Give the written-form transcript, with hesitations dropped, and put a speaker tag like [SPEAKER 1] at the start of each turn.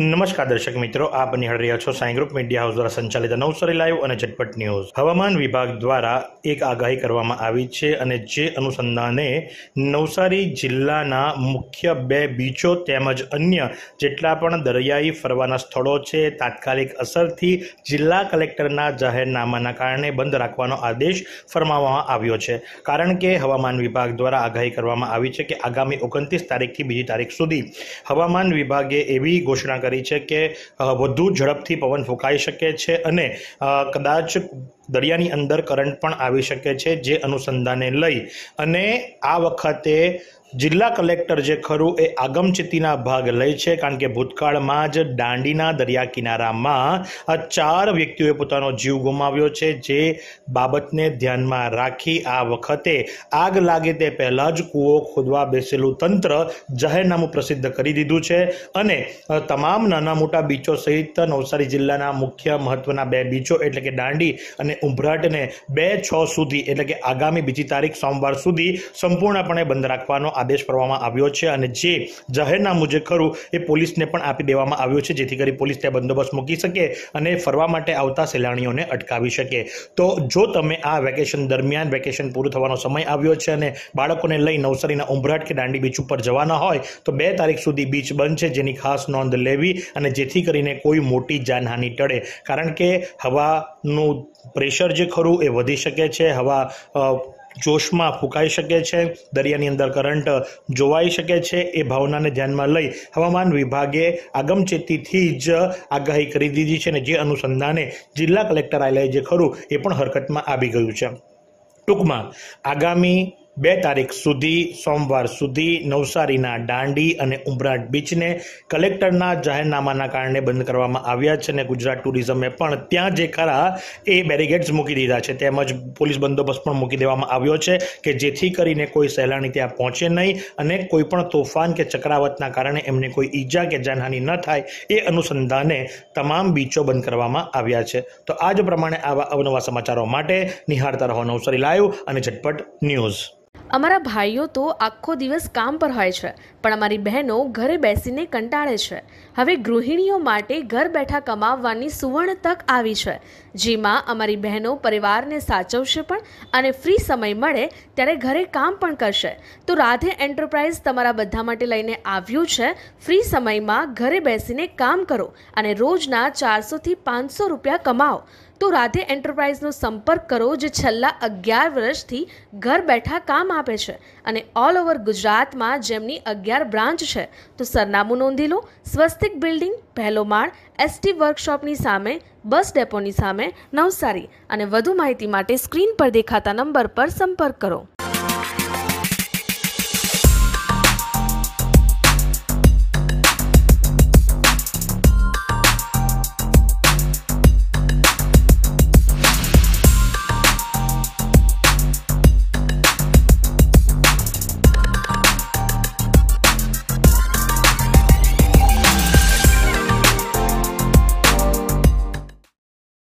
[SPEAKER 1] નમસ્કાર દર્શક મિત્રો, આપ નિહાળી રહ્યા છો સાઈ ગ્રુપ મીડિયા હાઉસ દ્વારા સંચાલિત નવસારી લાઈવ અને ઝટપટ ન્યૂઝ। હવામાન વિભાગ દ્વારા એક આગાહી કરવામાં આવી છે અને જે અનુસંધાને નવસારી જિલ્લાના મુખ્ય 2 બીચો તેમજ અન્ય જેટલા પણ દરિયાઈ ફરવાના સ્થળો છે તાત્કાલિક અસરથી જિલ્લા કલેક્ટરના જાહેરનામાના કારણે બંધ રાખવાનો આદેશ ફરમાવવામાં આવ્યો છે। કારણ કે હવામાન વિભાગ દ્વારા આગાહી કરવામાં આવી છે કે આગામી 29 તારીખથી બીજી તારીખ સુધી હવામાન વિભાગે એવી ઘોષણા કરી છે કે વધુ ઝડપથી પવન ફૂંકાઈ શકે છે અને કદાચ દરિયાની અંદર કરંટ પણ આવી શકે છે, જે અનુસંધાને લઈ અને આ વખતે જિલ્લા કલેક્ટર જે ખરું એ આગમચેતીના ભાગ લે છે। કારણ કે ભૂતકાળમાં જ દાંડીના દરિયા કિનારામાં 4 વ્યક્તિઓએ પોતાનો જીવ ગુમાવ્યો છે, જે બાબતને ધ્યાનમાં રાખી આ વખતે આગ લાગે તે પહેલાં જ કૂવો ખોદવા બેસેલું તંત્ર જાહેરનામું પ્રસિદ્ધ કરી દીધું છે અને તમામ નાના મોટા બીચો સહિત નવસારી જિલ્લાના મુખ્ય મહત્વના 2 બીચો એટલે કે દાંડી અને ઉંભરાટને 2/6 સુધી એટલે કે આગામી બીજી તારીખ સોમવાર સુધી સંપૂર્ણપણે બંધ રાખવાનો આદેશ કરવામાં આવ્યો છે અને જે જાહેરનામું જે ખરું એ પોલીસને પણ આપી દેવામાં આવ્યું છે, જેથી કરી પોલીસ ત્યાં બંદોબસ્ત મૂકી શકે અને ફરવા માટે આવતા સહેલાણીઓને અટકાવી શકે। તો જો તમે આ વેકેશન દરમિયાન વેકેશન પૂરું થવાનો સમય આવ્યો છે અને બાળકોને લઈ નવસારીના ઉંભરાટ કે દાંડી બીચ ઉપર જવાના હોય તો 2 તારીખ સુધી બીચ બંધ છે, જેની ખાસ નોંધ લેવી અને જેથી કરીને કોઈ મોટી જાનહાનિ ટળે। કારણ કે હવાનું પ્રેશર જે ખરું એ વધી શકે છે, હવા જોશમાં ફૂંકાઈ શકે છે, દરિયાની અંદર કરંટ જોવાઈ શકે છે। એ ભાવનાને ધ્યાનમાં લઈ હવામાન વિભાગે આગમચેતીથી જ આગાહી કરી દીધી છે અને જે અનુસંધાને જિલ્લા કલેક્ટરાલય જે ખરું એ પણ હરકતમાં આવી ગયું છે। ટૂંકમાં આગામી 2 તારીખ સુધી સોમવાર સુધી નવસારીના દાંડી અને ઉંભરાટ બીચને કલેક્ટરના જાહેરનામાના કારણે બંધ કરવામાં આવ્યા છે અને ગુજરાત ટુરિઝમે પણ ત્યાં જે ખરા એ બેરિકેડ્સ મૂકી દીધા છે, તેમજ પોલીસ બંદોબસ્ત પણ મૂકી દેવામાં આવ્યો છે કે જેથી કરીને કોઈ સહેલાણી ત્યાં પહોંચે નહીં અને કોઈ પણ તોફાન કે ચક્રાવતના કારણે એમને કોઈ ઈજા કે જાનહાનિ ન થાય એ અનુસંધાને તમામ બીચો બંધ કરવામાં આવ્યા છે। તો આ જ પ્રમાણે આવા અવનવા સમાચારો માટે નિહાળતા રહો નવસારી લાઈવ અને ઝટપટ ન્યૂઝ।
[SPEAKER 2] અમારા ભાઈઓ તો આખો દિવસ કામ પર હોય છે, પણ અમારી બહેનો ઘરે બેસીને કંટાળે છે। હવે ગૃહિણીઓ માટે ઘર બેઠા કમાવવાની સુવર્ણ તક આવી છે, જેમાં અમારી બહેનો પરિવારને સાચવશે પણ અને ફ્રી સમય મળે ત્યારે ઘરે કામ પણ કરશે। તો રાધે એન્ટરપ્રાઇઝ તમારા બધા માટે લઈને આવ્યું છે ફ્રી સમયમાં ઘરે બેસીને કામ કરો અને રોજના 400 થી 500 રૂપિયા કમાઓ। તો રાધે એન્ટરપ્રાઇઝનો સંપર્ક કરો, જે છેલ્લા 11 વર્ષથી ઘર બેઠા કામ આપે છે અને ઓલ ઓવર ગુજરાતમાં જેમની 11 બ્રાન્ચ છે। તો સરનામું નોંધી લો, સ્વસ્તિક બિલ્ડિંગ, પહેલો માળ, ST વર્કશોપની સામે, બસ ડેપોની સામે, નવસારી। અને વધુ માહિતી માટે સ્ક્રીન પર દેખાતા નંબર પર સંપર્ક કરો।